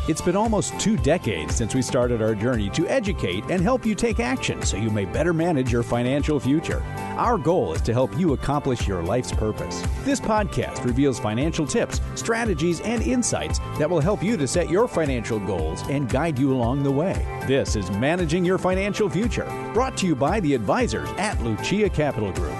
It's been almost 2 decades since we started our journey to educate and help you take action so you may better manage your financial future. Our goal is to help you accomplish your life's purpose. This podcast reveals financial tips, strategies, and insights that will help you to set your financial goals and guide you along the way. This is Managing Your Financial Future, brought to you by the advisors at Lucia Capital Group.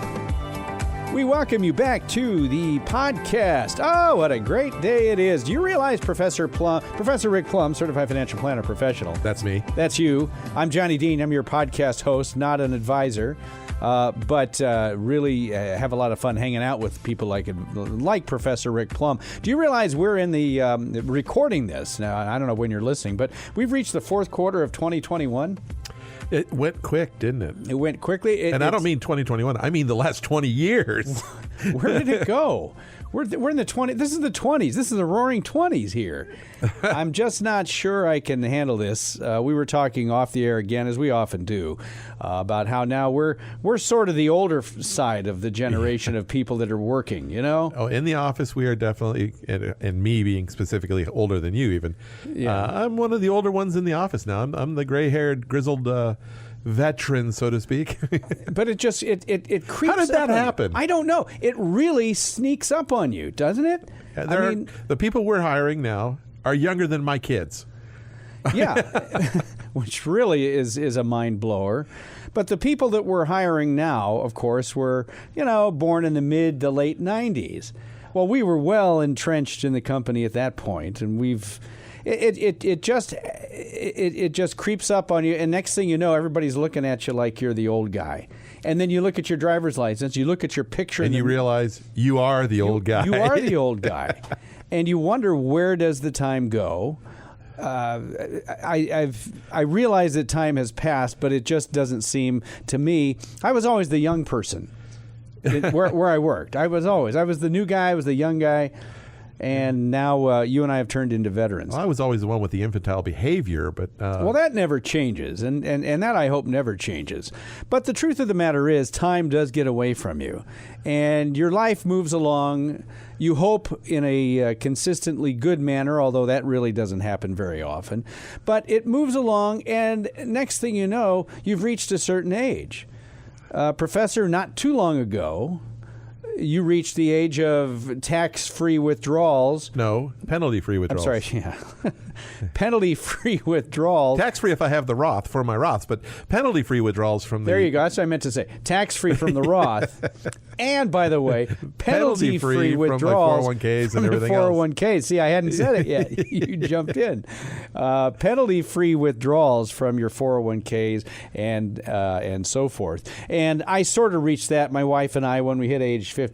We welcome you back to the podcast. Oh, what a great day it is. Do you realize Professor Rick Plum, Certified Financial Planner Professional? That's me. That's you. I'm Johnny Dean. I'm your podcast host, not an advisor, but really have a lot of fun hanging out with people like Professor Rick Plum. Do you realize we're in the recording this? Now, I don't know when you're listening, but we've reached the fourth quarter of 2021. It went quick, didn't it? It went quickly. I don't mean 2021. I mean the last 20 years. Where did it go? We're in the 20s. This is the 20s. This is the roaring 20s here. I'm just not sure I can handle this. We were talking off the air again, as we often do, about how now we're sort of the older side of the generation of people that are working, you know? Oh, in the office, we are definitely, and me being specifically older than you even, I'm one of the older ones in the office now. I'm the gray-haired, grizzled veteran, so to speak. But it creeps. How did that happen? I don't know. It really sneaks up on you, doesn't it? The people we're hiring now are younger than my kids. Yeah, which really is a mind blower. But the people that we're hiring now, of course, were, born in the mid to late 90s. Well, we were well entrenched in the company at that point, and it just creeps up on you, and next thing you know, everybody's looking at you like you're the old guy. And then you look at your driver's license, you look at your picture, and you realize you are the old guy. You are the old guy, and you wonder, where does the time go? I realize that time has passed, but it just doesn't seem to me. I was always the young person where I worked. I was the new guy. I was the young guy. And now you and I have turned into veterans. Well, I was always the one with the infantile behavior, but... Well, that never changes, and that I hope never changes. But the truth of the matter is, time does get away from you, and your life moves along, you hope, in a consistently good manner, although that really doesn't happen very often. But it moves along, and next thing you know, you've reached a certain age. Professor, not too long ago, you reached the age of tax-free withdrawals. No, penalty-free withdrawals. I'm sorry, yeah. Penalty-free withdrawals. Tax-free if I have the Roth for my Roths, but penalty-free withdrawals from the... There you go. That's what I meant to say. Tax-free from the Roth. And, by the way, penalty-free withdrawals from my 401ks from and everything else. 401ks. See, I hadn't said it yet. You jumped in. Penalty-free withdrawals from your 401ks and so forth. And I sort of reached that, my wife and I, when we hit age 55.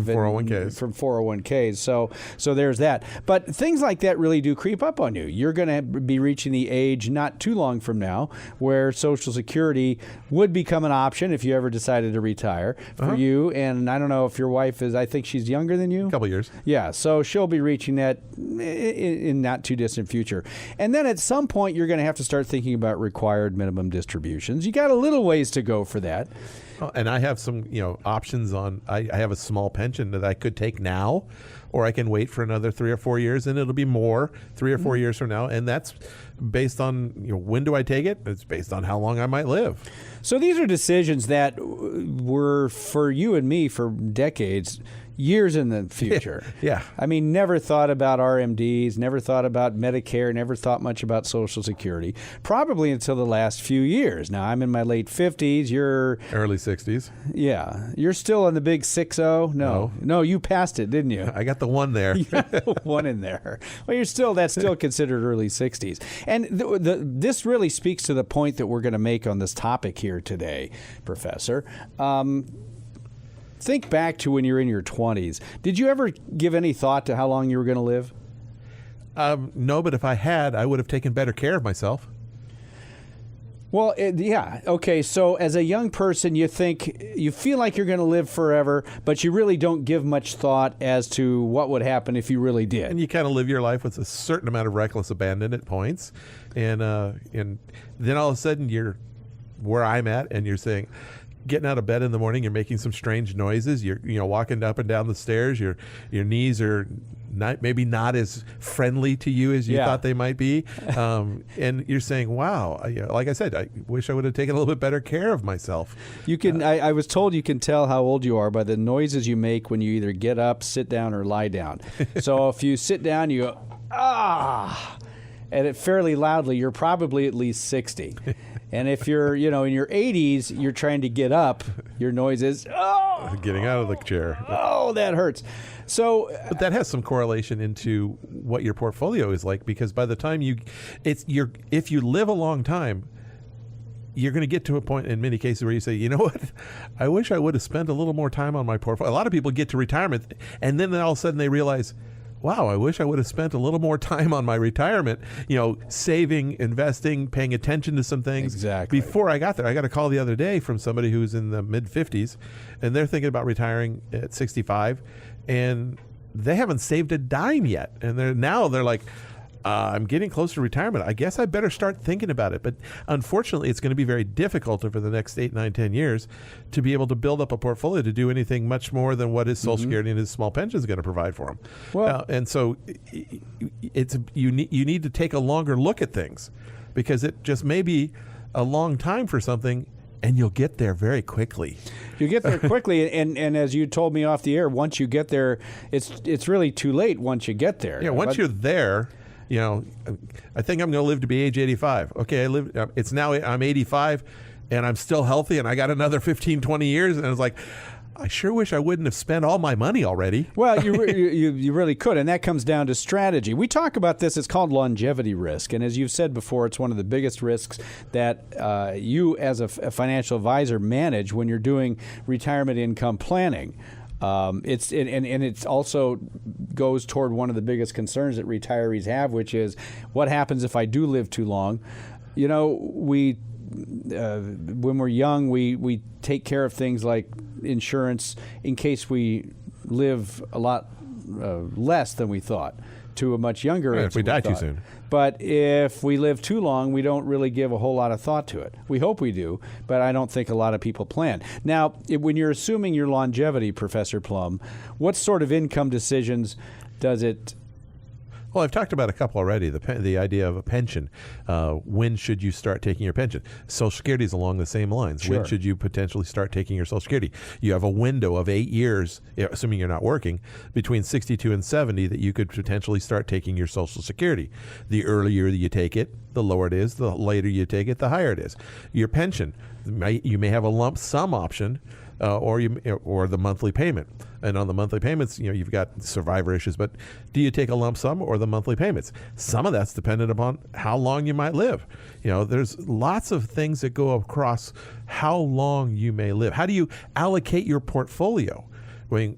From 401ks. From 401ks. So there's that. But things like that really do creep up on you. You're going to be reaching the age not too long from now where Social Security would become an option if you ever decided to retire for you. And I don't know if your wife is, I think she's younger than you. A couple years. Yeah, so she'll be reaching that in not too distant future. And then at some point, you're going to have to start thinking about required minimum distributions. You got a little ways to go for that. And I have some, options on. I have a small pension that I could take now, or I can wait for another 3 or 4 years, and it'll be more 3 or 4 years from now. And that's based on, when do I take it? It's based on how long I might live. So these are decisions that were for you and me for decades, years in the future. Yeah. I mean, never thought about RMDs, never thought about Medicare, never thought much about Social Security, probably until the last few years. Now, I'm in my late 50s. You're... Early 60s. Yeah. You're still on the big 6-0? No, you passed it, didn't you? I got the one there. You got the one in there. Well, that's still considered early 60s. And this really speaks to the point that we're going to make on this topic here today, Professor. Think back to when you're in your 20s. Did you ever give any thought to how long you were going to live? No, but if I had, I would have taken better care of myself. Well, yeah. Okay, so as a young person, you feel like you're going to live forever, but you really don't give much thought as to what would happen if you really did. And you kind of live your life with a certain amount of reckless abandon at points. And then all of a sudden you're where I'm at, and you're saying, getting out of bed in the morning, you're making some strange noises. You're walking up and down the stairs. Your knees are maybe not as friendly to you as you thought they might be, and you're saying, "Wow!" Like I said, I wish I would have taken a little bit better care of myself. You can. I was told you can tell how old you are by the noises you make when you either get up, sit down, or lie down. So if you sit down, you go ah, and it fairly loudly. You're probably at least 60. And if you're, in your 80s, you're trying to get up, your noise is, oh! Getting out of the chair. Oh, that hurts. So, but that has some correlation into what your portfolio is like, because by the time if you live a long time, you're going to get to a point in many cases where you say, you know what, I wish I would have spent a little more time on my portfolio. A lot of people get to retirement, and then all of a sudden they realize, wow, I wish I would have spent a little more time on my retirement, saving, investing, paying attention to some things. Exactly. Before I got there. I got a call the other day from somebody who's in the mid-50s, and they're thinking about retiring at 65, and they haven't saved a dime yet. And they're like, I'm getting close to retirement. I guess I better start thinking about it. But unfortunately, it's going to be very difficult over the next 8, 9, 10 years to be able to build up a portfolio to do anything much more than what his Social Security and his small pension is going to provide for him. Well, and so you need to take a longer look at things, because it just may be a long time for something, and you'll get there very quickly. You get there quickly, and as you told me off the air, once you get there, it's really too late once you get there. Yeah, once you're there, I think I'm going to live to be age 85. Okay, I'm 85, and I'm still healthy, and I got another 15, 20 years, and I was like, I sure wish I wouldn't have spent all my money already. Well, you really could, and that comes down to strategy. We talk about this. It's called longevity risk, and as you've said before, it's one of the biggest risks that you as a financial advisor manage when you're doing retirement income planning. It's also goes toward one of the biggest concerns that retirees have, which is what happens if I do live too long. When we're young, we take care of things like insurance in case we live a lot less than we thought, to a much younger age. If we die too soon. But if we live too long, we don't really give a whole lot of thought to it. We hope we do, but I don't think a lot of people plan. Now, when you're assuming your longevity, Professor Plum, what sort of income decisions does it? Well, I've talked about a couple already. The idea of a pension. When should you start taking your pension? Social Security is along the same lines. Sure. When should you potentially start taking your Social Security? You have a window of 8 years, assuming you're not working, between 62 and 70 that you could potentially start taking your Social Security. The earlier you take it, the lower it is. The later you take it, the higher it is. Your pension, you may have a lump sum option, or the monthly payment. And on the monthly payments, you've got survivor issues, but do you take a lump sum or the monthly payments? Some of that's dependent upon how long you might live. There's lots of things that go across how long you may live. How do you allocate your portfolio?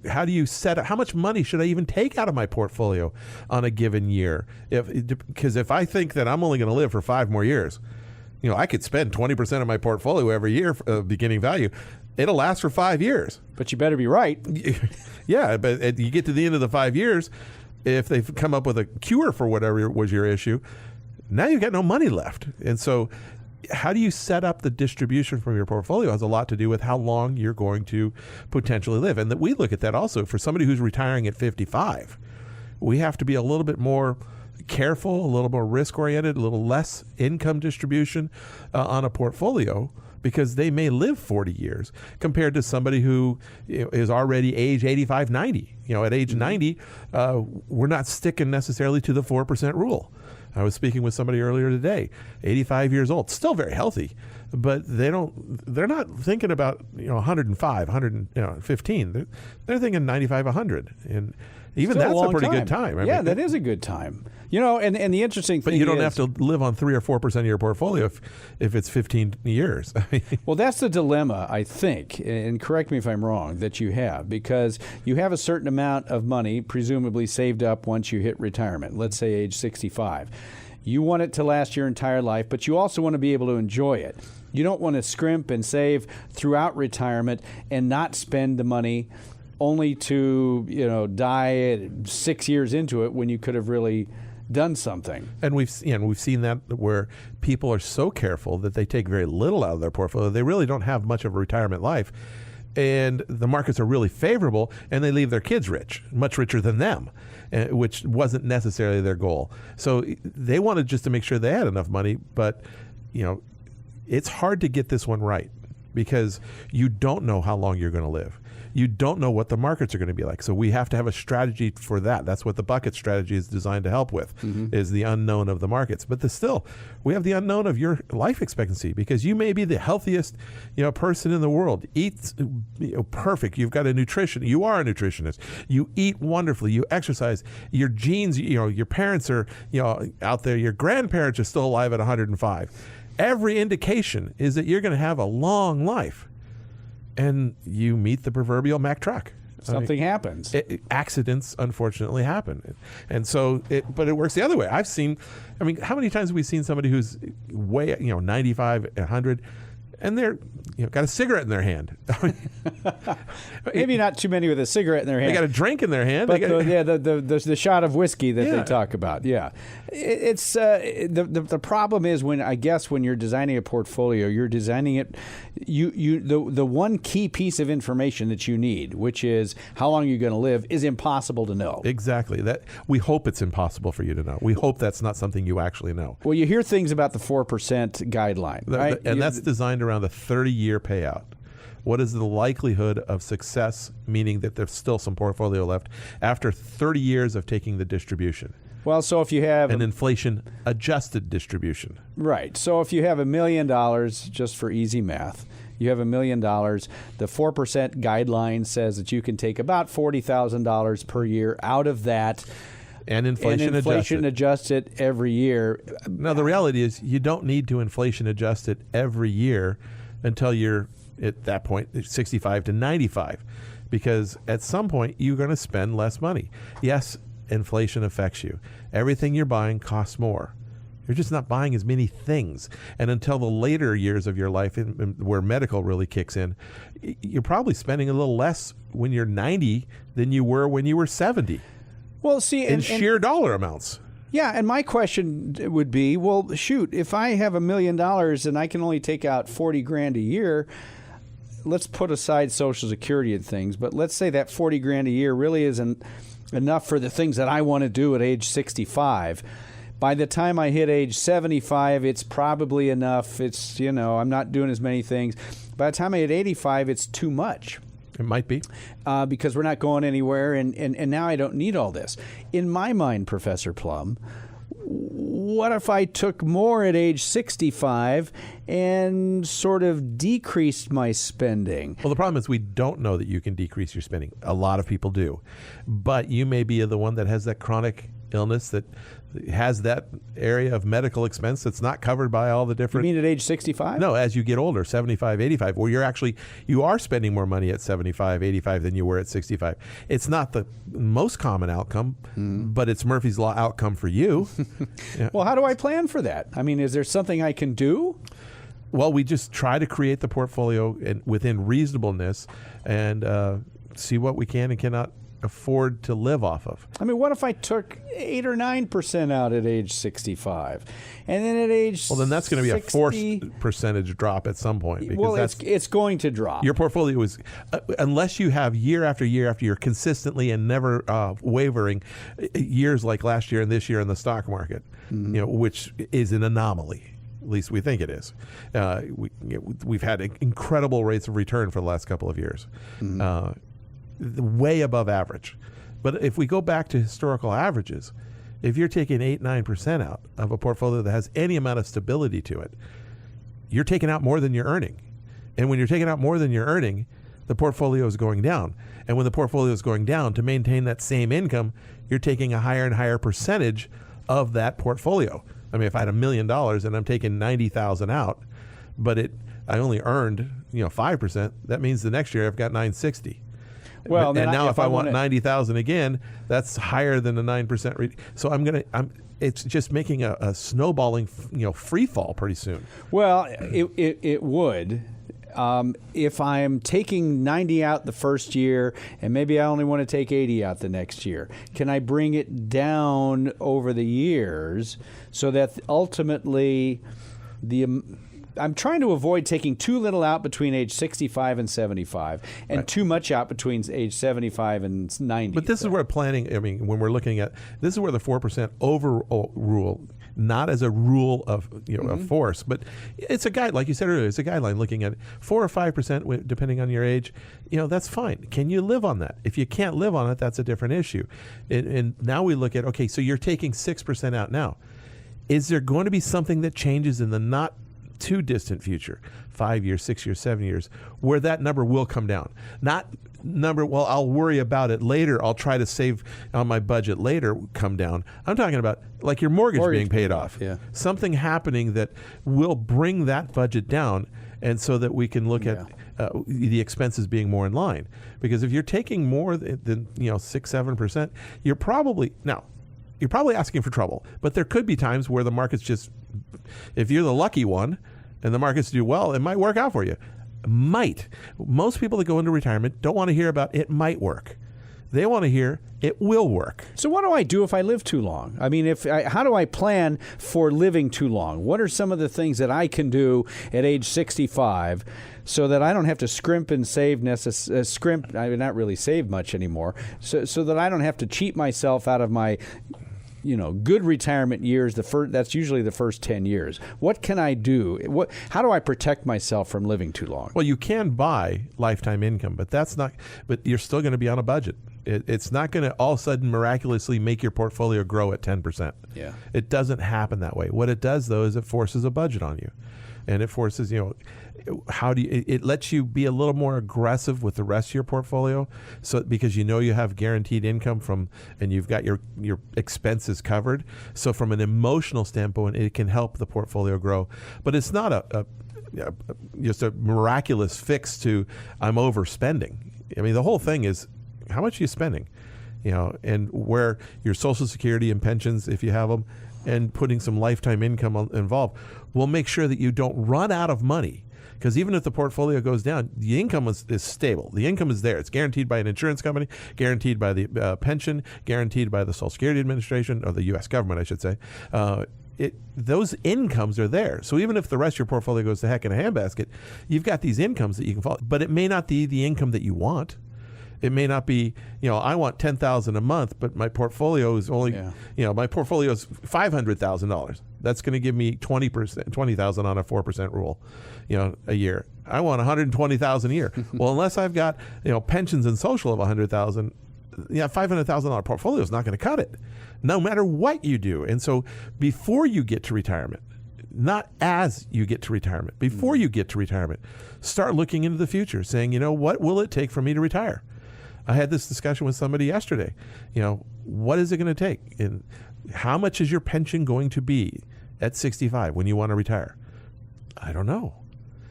How do you set up, how much money should I even take out of my portfolio on a given year? Because if I think that I'm only going to live for 5 more years, I could spend 20% of my portfolio every year for beginning value. It'll last for 5 years. But you better be right. Yeah, but you get to the end of the 5 years, if they've come up with a cure for whatever was your issue, now you've got no money left. And so how do you set up the distribution from your portfolio has a lot to do with how long you're going to potentially live. And that we look at that also for somebody who's retiring at 55. We have to be a little bit more careful, a little more risk-oriented, a little less income distribution on a portfolio, because they may live 40 years compared to somebody who is already age 85, 90. At age 90, we're not sticking necessarily to the 4% rule. I was speaking with somebody earlier today, 85 years old, still very healthy, but they're not thinking about 105, 115. They're thinking 95, 100, and even that's a pretty good time. I mean, that is a good time. And the interesting thing is, but you don't have to live on 3 or 4% of your portfolio if it's 15 years. Well, that's the dilemma, I think, and correct me if I'm wrong, that you have, because you have a certain amount of money presumably saved up once you hit retirement, let's say age 65. You want it to last your entire life, but you also want to be able to enjoy it. You don't want to scrimp and save throughout retirement and not spend the money only to die 6 years into it when you could have really done something. And we've seen that where people are so careful that they take very little out of their portfolio. They really don't have much of a retirement life. And the markets are really favorable, and they leave their kids rich, much richer than them, which wasn't necessarily their goal. So they wanted just to make sure they had enough money, but it's hard to get this one right because you don't know how long you're going to live. You don't know what the markets are going to be like. So we have to have a strategy for that. That's what the bucket strategy is designed to help with, is the unknown of the markets. But still, we have the unknown of your life expectancy because you may be the healthiest person in the world. Eat perfect. You've got a nutrition. You are a nutritionist. You eat wonderfully. You exercise. Your genes, your parents are out there. Your grandparents are still alive at 105. Every indication is that you're going to have a long life. And you meet the proverbial Mack truck. Something happens. Accidents, unfortunately, happen. And so, but it works the other way. I've seen, how many times have we seen somebody who's way, 95, 100, and they're, got a cigarette in their hand. Maybe not too many with a cigarette in their hand. They got a drink in their hand. But the shot of whiskey that they talk about. Yeah. It's the problem is when you're designing a portfolio, you're designing it. The one key piece of information that you need, which is how long you're going to live, is impossible to know. Exactly. That we hope it's impossible for you to know. We hope that's not something you actually know. Well, you hear things about the 4% guideline, right? And that's designed around a 30-year payout. What is the likelihood of success, meaning that there's still some portfolio left after 30 years of taking the distribution? Well, so if you have an inflation-adjusted distribution. Right. So if you have $1 million, just for easy math, you have $1 million, the 4% guideline says that you can take about $40,000 per year out of that. And inflation adjust it every year. Now, the reality is you don't need to inflation adjust it every year until you're, at that point, 65 to 95. Because at some point, you're going to spend less money. Yes, inflation affects you. Everything you're buying costs more. You're just not buying as many things. And until the later years of your life, where medical really kicks in, you're probably spending a little less when you're 90 than you were when you were 70. Well, see, in sheer dollar amounts. Yeah, and my question would be, well, shoot, if I have $1 million and I can only take out $40,000 a year, let's put aside Social Security and things, but let's say that $40,000 a year really isn't enough for the things that I want to do at age 65. By the time I hit age 75, it's probably enough. It's, I'm not doing as many things. By the time I hit 85, it's too much. It might be. Because we're not going anywhere, and now I don't need all this. In my mind, Professor Plum, what if I took more at age 65 and sort of decreased my spending? Well, the problem is we don't know that you can decrease your spending. A lot of people do. But you may be the one that has that chronic illness that has that area of medical expense that's not covered by all the different... You mean at age 65? No, as you get older, 75, 85, where you are spending more money at 75, 85 than you were at 65. It's not the most common outcome, but it's Murphy's Law outcome for you. Yeah. Well, how do I plan for that? Is there something I can do? Well, we just try to create the portfolio within reasonableness and see what we can and cannot afford to live off of. What if I took 8 or 9% out at age 65, and then at age well, then that's going to be a forced percentage drop at some point. Because well, it's going to drop. Your portfolio is, unless you have year after year after year consistently and never wavering years like last year and this year in the stock market, which is an anomaly. At least we think it is. We've had incredible rates of return for the last couple of years. Way above average. But if we go back to historical averages, if you're taking 8-9% out of a portfolio that has any amount of stability to it, you're taking out more than you're earning. And when you're taking out more than you're earning, the portfolio is going down. And when the portfolio is going down, to maintain that same income, you're taking a higher and higher percentage of that portfolio. If I had $1 million and I'm taking 90,000 out, but I only earned 5%, that means the next year I've got 960. Well, and now if I want 90,000 again, that's higher than the 9%. So it's just making a snowballing, free fall pretty soon. Well, it would. If I'm taking 90 out the first year and maybe I only want to take 80 out the next year, can I bring it down over the years so that ultimately I'm trying to avoid taking too little out between age 65 and 75 and too much out between age 75 and 90. But this is where planning, I mean, when we're looking at, this is where the 4% overall rule, not as a rule of, of force, but it's a guide, like you said earlier, it's a guideline looking at 4 or 5% depending on your age. That's fine. Can you live on that? If you can't live on it, that's a different issue. And now we look at, okay, so you're taking 6% out now. Is there going to be something that changes in the not too distant future, 5 years, 6 years, 7 years, where that number will come down? Not number, well, I'll worry about it later, I'll try to save on my budget later, come down. I'm talking about like your mortgage being paid off. Yeah. Something happening that will bring that budget down, and so that we can look at the expenses being more in line. Because if you're taking more than 6-7%, you're probably asking for trouble. But there could be times where the market's just, if you're the lucky one and the markets do well, it might work out for you. Might. Most people that go into retirement don't want to hear about it might work. They want to hear it will work. So what do I do if I live too long? I mean, how do I plan for living too long? What are some of the things that I can do at age 65 so that I don't have to scrimp and save, I mean, not really save much anymore, so that I don't have to cheat myself out of my good retirement years. That's usually the first 10 years. What can I do? How do I protect myself from living too long? Well, you can buy lifetime income, but you're still going to be on a budget. It's not going to all of a sudden miraculously make your portfolio grow at 10%. Yeah. It doesn't happen that way. What it does, though, is it forces a budget on you. And it forces, it lets you be a little more aggressive with the rest of your portfolio, because you have guaranteed income and you've got your expenses covered. So from an emotional standpoint, it can help the portfolio grow. But it's not just a miraculous fix to I'm overspending. I mean, the whole thing is, how much are you spending? And where your Social Security and pensions, if you have them, and putting some lifetime income involved, will make sure that you don't run out of money. Because even if the portfolio goes down, the income is stable. The income is there. It's guaranteed by an insurance company, guaranteed by the pension, guaranteed by the Social Security Administration, or the U.S. government, I should say. Those incomes are there. So even if the rest of your portfolio goes to heck in a handbasket, you've got these incomes that you can follow. But it may not be the income that you want. It may not be, I want $10,000 a month, but my portfolio is only, my portfolio is $500,000. That's going to give me 20,000 on a 4% rule, a year. I want $120,000 a year. Well, unless I've got, pensions and social of $100,000, $500,000 portfolio is not going to cut it, no matter what you do. And so before you get to retirement, not as you get to retirement, before you get to retirement, start looking into the future, saying, what will it take for me to retire? I had this discussion with somebody yesterday. What is it going to take? And how much is your pension going to be at 65 when you want to retire? I don't know.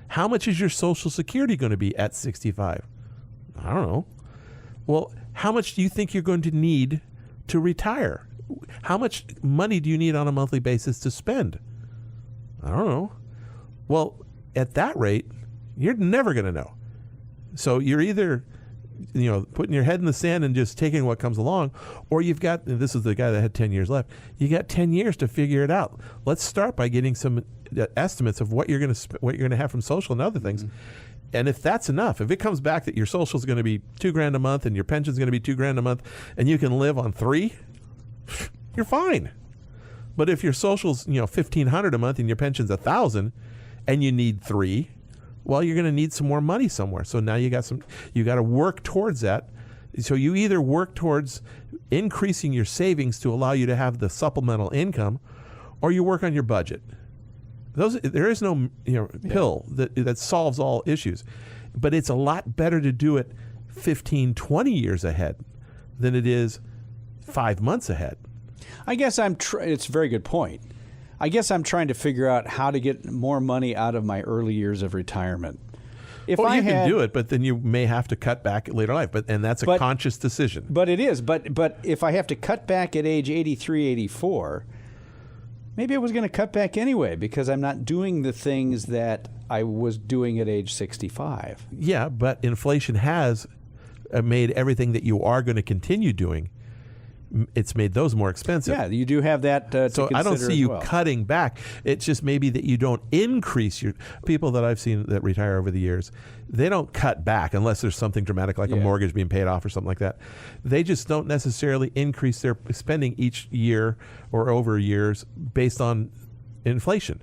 How much is your Social Security going to be at 65? I don't know. Well, how much do you think you're going to need to retire? How much money do you need on a monthly basis to spend? I don't know. Well, at that rate, you're never going to know. So you're either putting your head in the sand and just taking what comes along, or you've got, and this is the guy that had 10 years left, you got 10 years to figure it out. Let's start by getting some estimates of what you're going to have from social and other things. Mm-hmm. And if that's enough, if it comes back that your social is going to be $2,000 a month and your pension is going to be $2,000 a month, and you can live on $3,000, you're fine. But if your social's $1,500 a month and your pension's $1,000, and you need $3,000, well, you're going to need some more money somewhere. So now you got to work towards that. So you either work towards increasing your savings to allow you to have the supplemental income, or you work on your budget. There is no pill that solves all issues, but it's a lot better to do it 15, 20 years ahead than it is 5 months ahead. I guess it's a very good point. I guess I'm trying to figure out how to get more money out of my early years of retirement. You can do it, but then you may have to cut back at later life. And that's a conscious decision. But it is. But if I have to cut back at age 83, 84, Maybe I was going to cut back anyway because I'm not doing the things that I was doing at age 65. Yeah, but inflation has made everything that you are going to continue doing, it's made those more expensive. Yeah, you do have that to So I don't see you cutting back. It's just maybe that you don't increase your... People that I've seen that retire over the years, they don't cut back unless there's something dramatic like a mortgage being paid off or something like that. They just don't necessarily increase their spending each year or over years based on inflation,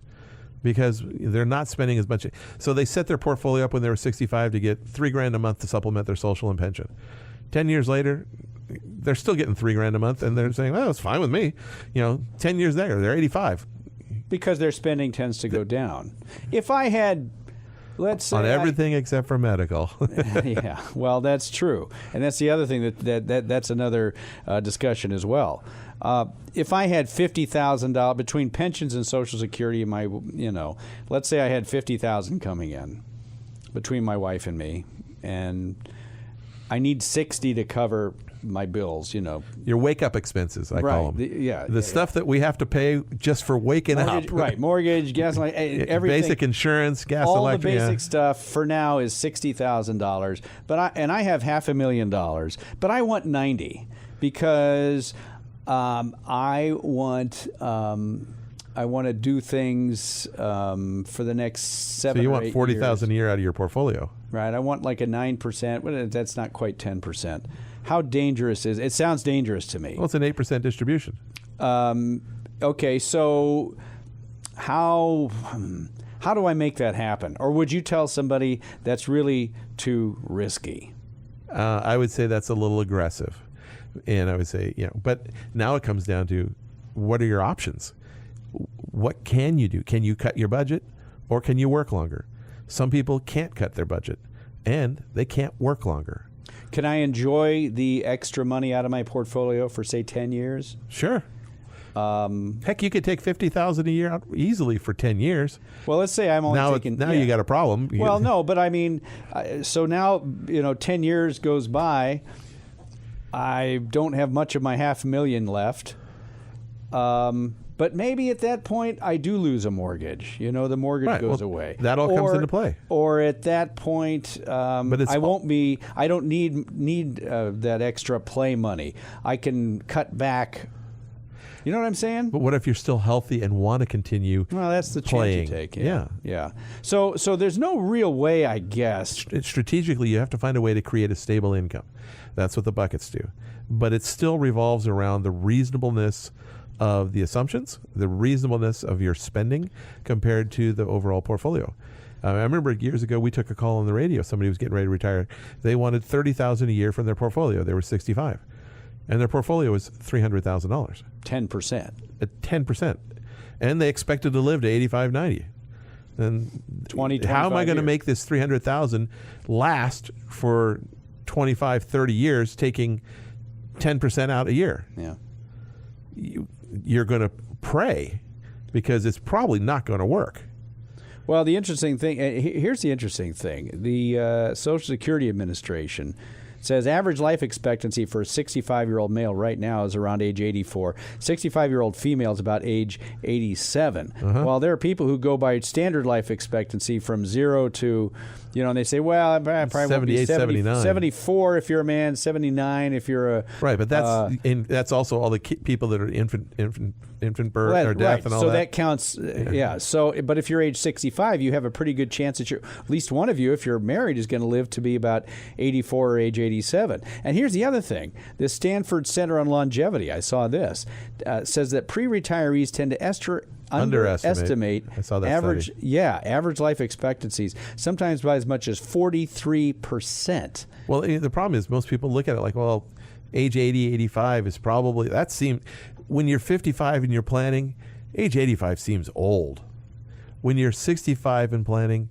because they're not spending as much. So they set their portfolio up when they were 65 to get $3,000 a month to supplement their social and pension. 10 years later, they're still getting $3,000 a month, and they're saying, "Well, it's fine with me." 10 years later, they're 85 because their spending tends to go down. If I had, let's say, on everything except for medical. Yeah, well, that's true, and that's the other thing that's another discussion as well. If I had $50,000 between pensions and Social Security, let's say I had $50,000 coming in between my wife and me, and I need $60,000 to cover my bills, Your wake-up expenses, I call them. The stuff that we have to pay just for waking up. Right, mortgage, gas, everything. Basic insurance, gas, all electric. All the basic stuff for now is $60,000, I have $500,000, but I want $90,000 because I want to do things for the next 7 So you or want 8 $40,000 a year out of your portfolio. Right. I want like a 9%. But that's not quite 10%. How dangerous is it? It sounds dangerous to me. Well, it's an 8% distribution. Okay. So how do I make that happen? Or would you tell somebody that's really too risky? I would say that's a little aggressive. And I would say, but now it comes down to what are your options? What can you do? Can you cut your budget, or can you work longer? Some people can't cut their budget, and they can't work longer. Can I enjoy the extra money out of my portfolio for, say, 10 years? Sure. Heck, you could take $50,000 a year out easily for 10 years. Well, let's say I'm only taking... Now you got a problem. Well, no, but I mean, so now, 10 years goes by, I don't have much of my $500,000 left. But maybe at that point I do lose a mortgage. The mortgage goes away. That all comes into play. Or at that point, I won't be. I don't need that extra play money. I can cut back. You know what I'm saying? But what if you're still healthy and want to continue? Well, that's the playing. chance you take. Yeah. So there's no real way, I guess. Strategically, you have to find a way to create a stable income. That's what the buckets do. But it still revolves around the reasonableness of the assumptions, the reasonableness of your spending compared to the overall portfolio. I remember years ago we took a call on the radio. Somebody was getting ready to retire. They wanted $30,000 a year from their portfolio. They were 65, and their portfolio was $300,000. 10%. 10%, and they expected to live to 85, 90. And 20, how am I going to make this $300,000 last for 25, 30 years, taking 10% out a year? Yeah. You're going to pray because it's probably not going to work. Well, the interesting thing, here's the interesting thing. The Social Security Administration says average life expectancy for a 65-year-old male right now is around age 84. 65-year-old female is about age 87. While there are people who go by standard life expectancy from 0 to, and they say, well, I probably 78, won't be 79. 74 if you're a man, 79 if you're a... Right, but that's also all the people that are infant birth or death and all that. So that counts, yeah. So, but if you're age 65, you have a pretty good chance that at least one of you, if you're married, is going to live to be about 84 or age 87. And here's the other thing. The Stanford Center on Longevity, I saw this, says that pre-retirees tend to underestimate average life expectancies, sometimes by as much as 43%. Well, the problem is most people look at it like, well, age 80, 85 is probably, when you're 55 and you're planning, age 85 seems old. When you're 65 and planning,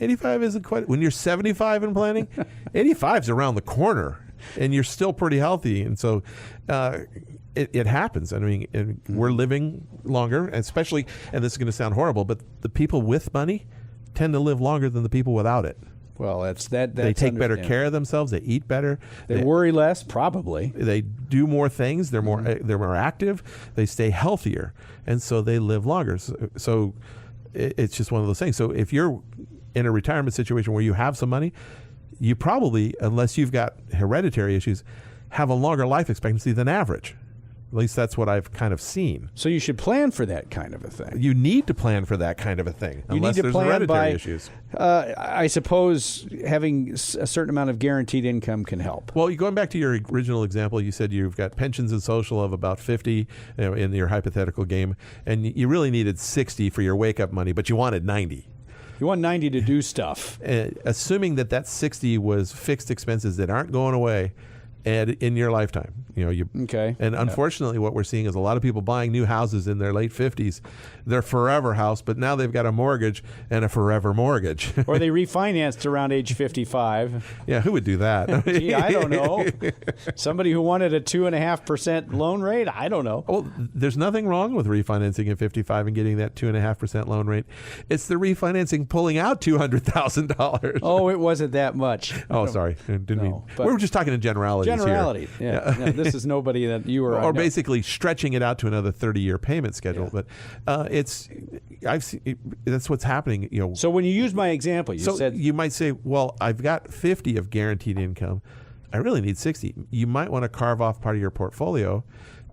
85 isn't quite, when you're 75 and planning, 85 is around the corner and you're still pretty healthy. And so it happens. I mean, we're living longer, especially, and this is going to sound horrible, but the people with money tend to live longer than the people without it. Well, that's that. They take better care of themselves. They eat better. They worry less, probably. They do more things. They're more active. They stay healthier, and so they live longer. So it's just one of those things. So if you're in a retirement situation where you have some money, you probably, unless you've got hereditary issues, have a longer life expectancy than average. At least that's what I've kind of seen. So you should plan for that kind of a thing. You need to plan for that kind of a thing, unless you need to there's plan hereditary issues. I suppose having a certain amount of guaranteed income can help. Well, going back to your original example, you said you've got pensions and social of about 50 in your hypothetical game, and you really needed 60 for your wake-up money, but you wanted 90. You want 90 to do stuff. Assuming that 60 was fixed expenses that aren't going away and in your lifetime. Okay. And unfortunately, what we're seeing is a lot of people buying new houses in their late 50s. Their forever house, but now they've got a mortgage and a forever mortgage. Or they refinanced around age 55. Yeah, who would do that? Gee, I don't know. Somebody who wanted a 2.5% loan rate? I don't know. Well, there's nothing wrong with refinancing at 55 and getting that 2.5% loan rate. It's the refinancing pulling out $200,000. Oh, it wasn't that much. Oh, sorry. Didn't mean. We were just talking in generalities here. Yeah. No, this is nobody that you or I know. Basically stretching it out to another 30-year payment schedule. Yeah. But I've seen that's what's happening. So when you use my example, you said you might say, well, I've got 50 of guaranteed income. I really need 60. You might want to carve off part of your portfolio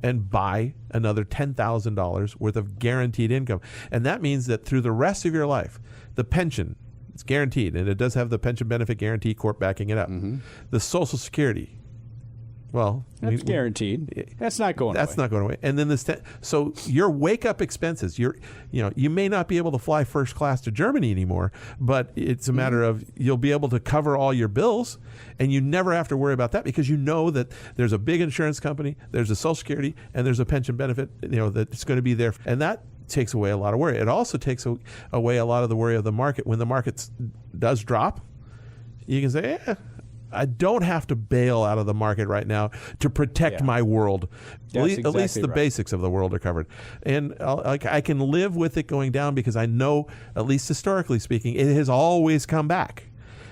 and buy another $10,000 worth of guaranteed income. And that means that through the rest of your life, the pension, it's guaranteed, and it does have the Pension Benefit Guarantee Corp backing it up. Mm-hmm. The Social Security, well, that's guaranteed. That's not going away. That's not going away. And then so your wake-up expenses, you may not be able to fly first class to Germany anymore, but it's a matter of you'll be able to cover all your bills, and you never have to worry about that because you know that there's a big insurance company, there's a Social Security, and there's a pension benefit, that's going to be there, and that takes away a lot of worry. It also takes away a lot of the worry of the market. When the market does drop, you can say, I don't have to bail out of the market right now to protect my world. At least the basics of the world are covered. And I can live with it going down because I know, at least historically speaking, it has always come back.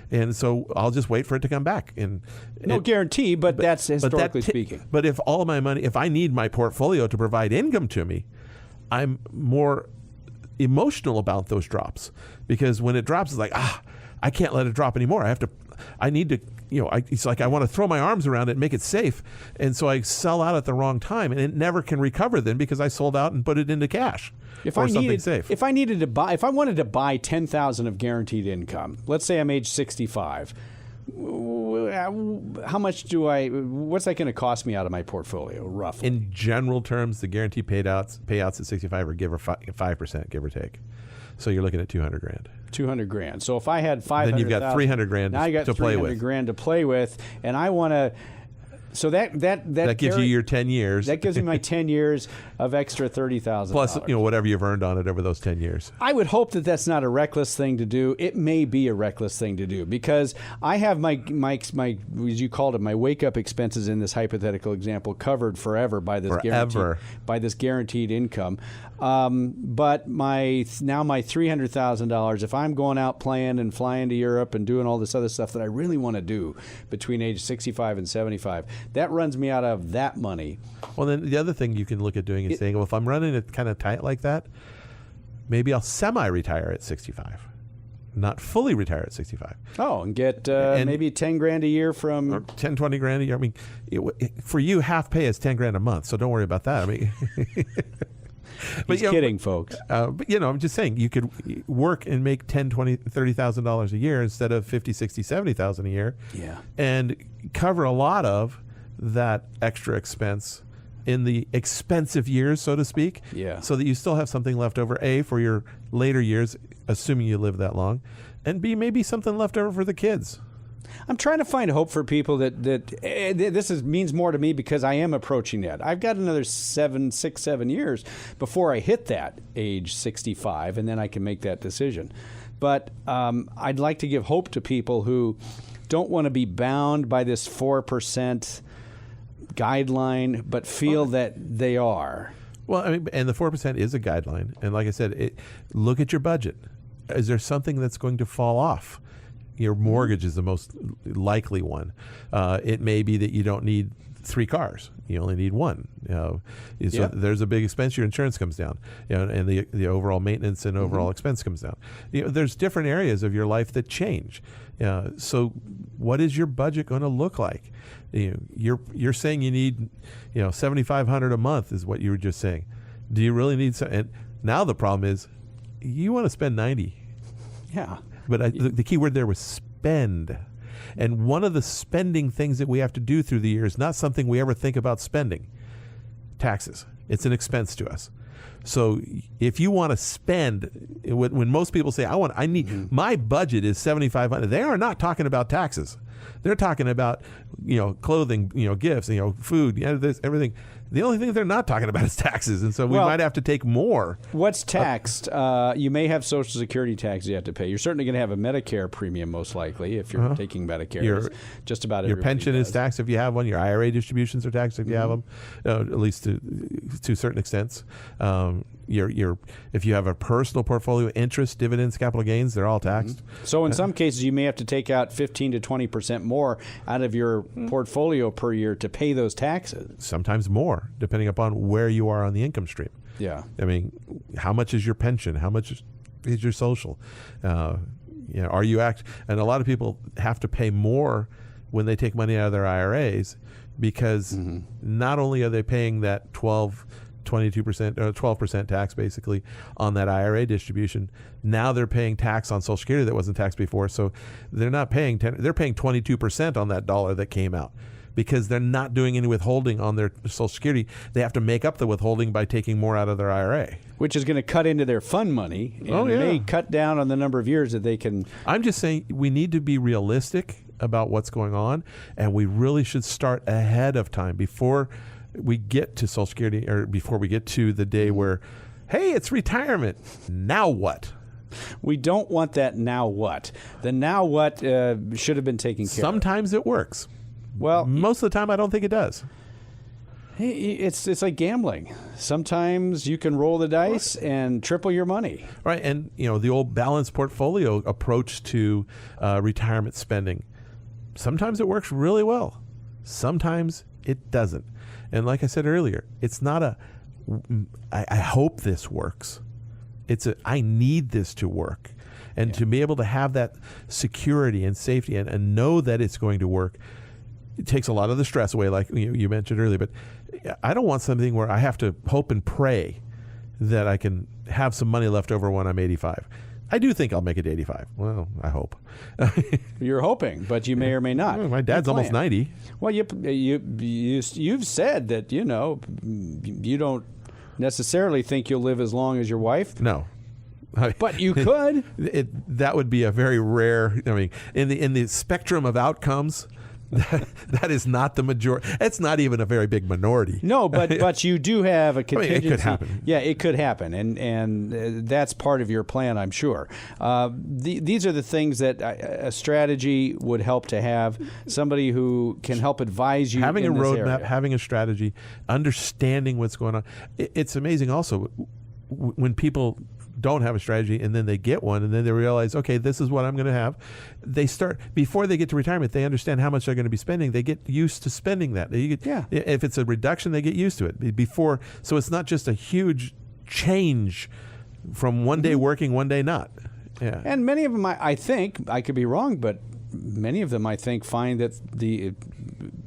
And so I'll just wait for it to come back. No guarantee, but that's historically speaking. But if all my money, if I need my portfolio to provide income to me, I'm more emotional about those drops, because when it drops, it's like, I can't let it drop anymore. I need to, it's like I want to throw my arms around it and make it safe. And so I sell out at the wrong time, and it never can recover then because I sold out and put it into cash something safe. If I wanted to buy $10,000 of guaranteed income, let's say I'm age 65, how much what's that going to cost me out of my portfolio, roughly? In general terms, the guaranteed payouts at 65 are 5%, give or take. So you're looking at $200,000. $200,000. So if I had $500,000, then you've got $300,000 now I got to play with. $300,000 to play with, and I want to. So that gives you your 10 years. That gives me my 10 years of extra $30,000. Plus, whatever you've earned on it over those 10 years. I would hope that that's not a reckless thing to do. It may be a reckless thing to do because I have my as you called it, my wake up expenses in this hypothetical example covered forever by this guaranteed income. But my $300,000, if I'm going out playing and flying to Europe and doing all this other stuff that I really want to do between age 65 and 75, that runs me out of that money. Well, then the other thing you can look at doing is saying, well, if I'm running it kind of tight like that, maybe I'll semi-retire at 65. Not fully retire at 65. Oh, and get maybe $10,000 a year from... Or 10, 20 grand a year. I mean, for you, half pay is $10,000 a month, so don't worry about that. I mean... He's kidding, folks. But I'm just saying you could work and make $10,000, $20,000, $30,000 a year instead of $50,000, $60,000, $70,000 a year. Yeah. And cover a lot of that extra expense in the expensive years, so to speak. Yeah. So that you still have something left over, A, for your later years, assuming you live that long, and B, maybe something left over for the kids. I'm trying to find hope for people that this means more to me because I am approaching that. I've got another 7 years before I hit that age 65, and then I can make that decision. But I'd like to give hope to people who don't want to be bound by this 4% guideline, but feel that they are. Well, I mean, and the 4% is a guideline. And like I said, look at your budget. Is there something that's going to fall off? Your mortgage is the most likely one. It may be that you don't need 3 cars. You only need one. So there's a big expense. Your insurance comes down, and the overall maintenance and overall expense comes down. There's different areas of your life that change. So what is your budget going to look like? You're saying you need, $7,500 a month is what you were just saying. Do you really need? And now the problem is, you want to spend 90. Yeah. But the key word there was spend. And one of the spending things that we have to do through the year is not something we ever think about spending. Taxes. It's an expense to us. So if you want to spend, when most people say, I need, my budget is $7,500, they are not talking about taxes. They're talking about, clothing, gifts, food, everything. The only thing they're not talking about is taxes, and so we might have to take more. What's taxed? You may have Social Security taxes you have to pay. You're certainly going to have a Medicare premium, most likely, if you're taking Medicare. Just about your pension is taxed if you have one. Your IRA distributions are taxed if you have them, at least to certain extents. If you have a personal portfolio, interest, dividends, capital gains, they're all taxed. So in some cases, you may have to take out 15 to 20% more out of your portfolio per year to pay those taxes. Sometimes more, depending upon where you are on the income stream. Yeah. I mean, how much is your pension? How much is your social? Are you and a lot of people have to pay more when they take money out of their IRAs because not only are they paying that 22% or 12% tax basically on that IRA distribution. Now they're paying tax on Social Security that wasn't taxed before. So they're not paying they're paying 22% on that dollar that came out because they're not doing any withholding on their Social Security. They have to make up the withholding by taking more out of their IRA. Which is going to cut into their fund money and may cut down on the number of years that they can. I'm just saying we need to be realistic about what's going on, and we really should start ahead of time before we get to Social Security or before we get to the day where, hey, it's retirement. Now what? We don't want that now what. The now what should have been taken care of. Sometimes it works. Well, most of the time I don't think it does. It's like gambling. Sometimes you can roll the dice and triple your money. Right, and the old balanced portfolio approach to retirement spending. Sometimes it works really well. Sometimes it doesn't. And like I said earlier, it's not I hope this works. It's I need this to work. And to be able to have that security and safety and know that it's going to work, it takes a lot of the stress away, like you mentioned earlier. But I don't want something where I have to hope and pray that I can have some money left over when I'm 85. I do think I'll make it to 85. Well, I hope. You're hoping, but you may or may not. Well, my dad's almost 90. Well, you've said that, you don't necessarily think you'll live as long as your wife. No. But you could. That would be a very rare, in the spectrum of outcomes, that is not the majority. It's not even a very big minority. No, but you do have a contingency. It could happen. Yeah, it could happen, and that's part of your plan, I'm sure. These are the things that a strategy would help to have. Somebody who can help advise you. Having a roadmap, area. having a strategy, understanding what's going on. It's amazing. Also, when people don't have a strategy and then they get one and then they realize, okay, this is what I'm going to have. They start, before they get to retirement, they understand how much they're going to be spending. They get used to spending that. If it's a reduction, they get used to it before. So it's not just a huge change from one day working, one day not. Yeah. And many of them, I think, I could be wrong, but many of them, I think, find that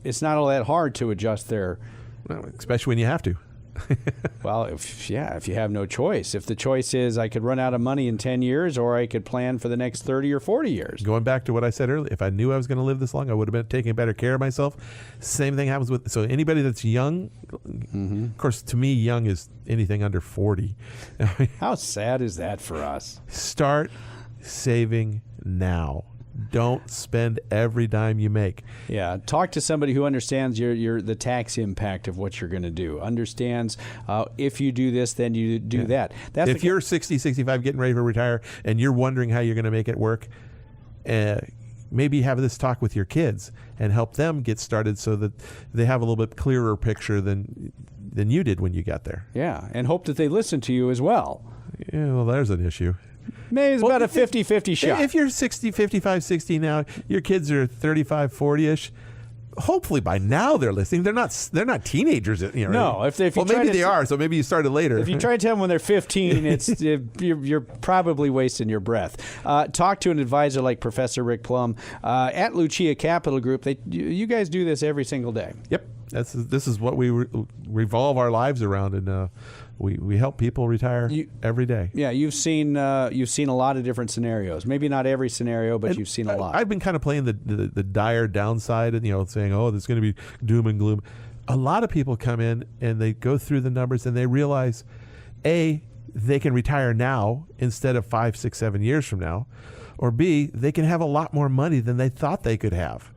it's not all that hard to adjust their... Well, especially when you have to. Well, if you have no choice. If the choice is I could run out of money in 10 years or I could plan for the next 30 or 40 years. Going back to what I said earlier, if I knew I was going to live this long, I would have been taking better care of myself. Same thing happens with, so anybody that's young, of course, to me, young is anything under 40. How sad is that for us? Start saving now. Don't spend every dime you make. Yeah, talk to somebody who understands the tax impact of what you're going to do. Understands if you do this, then you do that. If you're 60, 65, getting ready to retire, and you're wondering how you're going to make it work, maybe have this talk with your kids and help them get started so that they have a little bit clearer picture than you did when you got there. Yeah, and hope that they listen to you as well. Yeah, well, there's an issue. Maybe it's about a 50-50 shot. If you're 60, 55, 60 now, your kids are 35, 40-ish. Hopefully by now they're listening. They're not teenagers. No, if you maybe they are. So maybe you started later. If you try to tell them when they're 15, you're probably wasting your breath. Talk to an advisor like Professor Rick Plum at Lucia Capital Group. You guys do this every single day. Yep, this is what we revolve our lives around, and we help people retire every day. Yeah, you've seen a lot of different scenarios. Maybe not every scenario, but you've seen a lot. I've been kind of playing the dire downside, and saying, "Oh, there's going to be doom and gloom." A lot of people come in and they go through the numbers and they realize, A, they can retire now instead of 5, 6, 7 years from now, or B, they can have a lot more money than they thought they could have.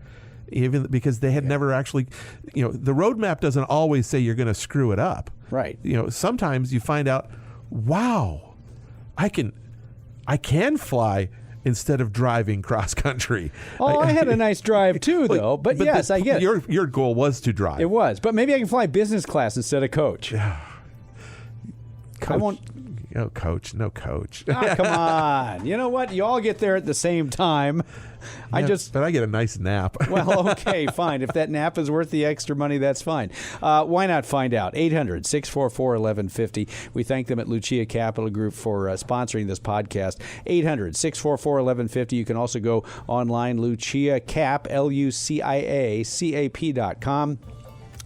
Even because they had never actually, the roadmap doesn't always say you're going to screw it up. Right. Sometimes you find out, wow, I can fly instead of driving cross country. Oh, I had a nice drive too, though. But yes, I get it. Your goal was to drive. It was, but maybe I can fly business class instead of coach. Coach. I won't. No coach. Come on. You know what? You all get there at the same time. But I get a nice nap. Well, okay, fine. If that nap is worth the extra money, that's fine. Why not find out? 800-644-1150. We thank them at Lucia Capital Group for sponsoring this podcast. 800-644-1150. You can also go online, LuciaCap, LuciaCap.com.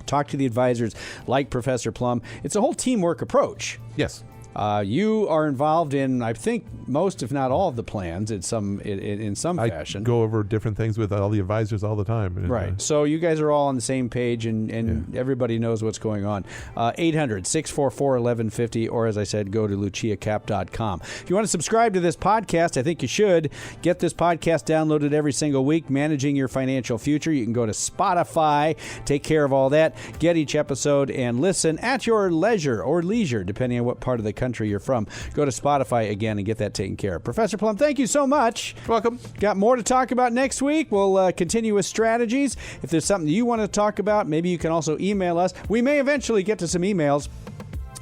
Talk to the advisors like Professor Plum. It's a whole teamwork approach. Yes. You are involved in, I think, most, if not all, of the plans in some fashion. I go over different things with all the advisors all the time. Right. So you guys are all on the same page, and everybody knows what's going on. 800-644-1150, or as I said, go to LuciaCap.com. If you want to subscribe to this podcast, I think you should. Get this podcast downloaded every single week, Managing Your Financial Future. You can go to Spotify, take care of all that, get each episode, and listen at your leisure or leisure, depending on what part of the country you're from. Go to Spotify again and get that taken care of. Professor Plum, thank you so much. Welcome. Got more to talk about next week. We'll continue with strategies. If there's something you want to talk about, maybe you can also email us. We may eventually get to some emails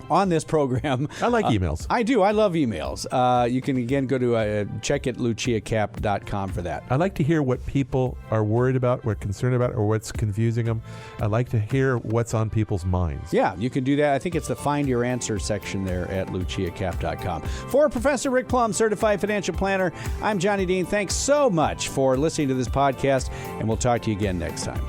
on this program. I like emails. I do. I love emails. You can, again, go to check at LuciaCap.com for that. I like to hear what people are worried about, what concerned about, or what's confusing them. I like to hear what's on people's minds. Yeah, you can do that. I think it's the Find Your Answer section there at LuciaCap.com. For Professor Rick Plum, Certified Financial Planner, I'm Johnny Dean. Thanks so much for listening to this podcast, and we'll talk to you again next time.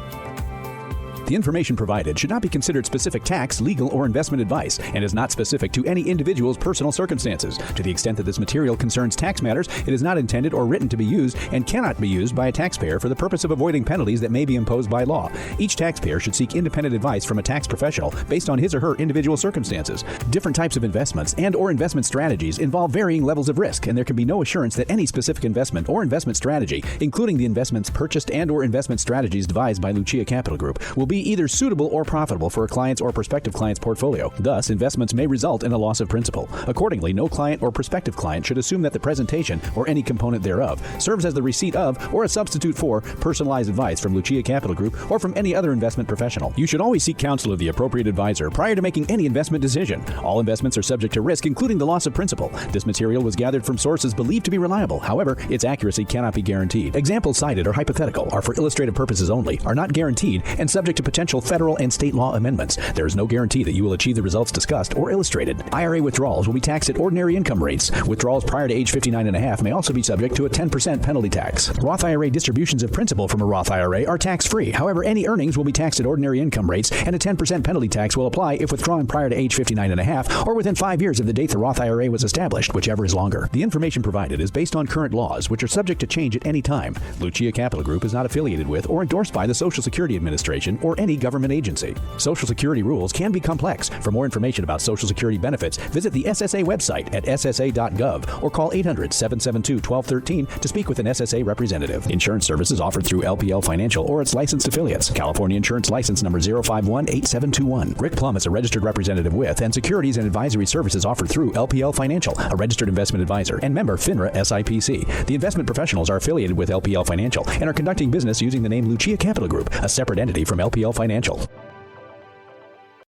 The information provided should not be considered specific tax, legal, or investment advice and is not specific to any individual's personal circumstances. To the extent that this material concerns tax matters, it is not intended or written to be used and cannot be used by a taxpayer for the purpose of avoiding penalties that may be imposed by law. Each taxpayer should seek independent advice from a tax professional based on his or her individual circumstances. Different types of investments and or investment strategies involve varying levels of risk, and there can be no assurance that any specific investment or investment strategy, including the investments purchased and or investment strategies devised by Lucia Capital Group, will be either suitable or profitable for a client's or prospective client's portfolio. Thus, investments may result in a loss of principal. Accordingly, no client or prospective client should assume that the presentation or any component thereof serves as the receipt of or a substitute for personalized advice from Lucia Capital Group or from any other investment professional. You should always seek counsel of the appropriate advisor prior to making any investment decision. All investments are subject to risk, including the loss of principal. This material was gathered from sources believed to be reliable. However, its accuracy cannot be guaranteed. Examples cited are hypothetical, are for illustrative purposes only, are not guaranteed, and subject to potential federal and state law amendments. There is no guarantee that you will achieve the results discussed or illustrated. IRA withdrawals will be taxed at ordinary income rates. Withdrawals prior to age 59.5 may also be subject to a 10% penalty tax. Roth IRA distributions of principal from a Roth IRA are tax-free. However, any earnings will be taxed at ordinary income rates, and a 10% penalty tax will apply if withdrawn prior to age 59.5 or within 5 years of the date the Roth IRA was established, whichever is longer. The information provided is based on current laws, which are subject to change at any time. Lucia Capital Group is not affiliated with or endorsed by the Social Security Administration or any government agency. Social Security rules can be complex. For more information about Social Security benefits, visit the SSA website at ssa.gov or call 800-772-1213 to speak with an SSA representative. Insurance services offered through LPL Financial or its licensed affiliates. California Insurance License Number 0518721. Rick Plum is a registered representative with and securities and advisory services offered through LPL Financial, a registered investment advisor and member FINRA SIPC. The investment professionals are affiliated with LPL Financial and are conducting business using the name Lucia Capital Group, a separate entity from LPL Financial.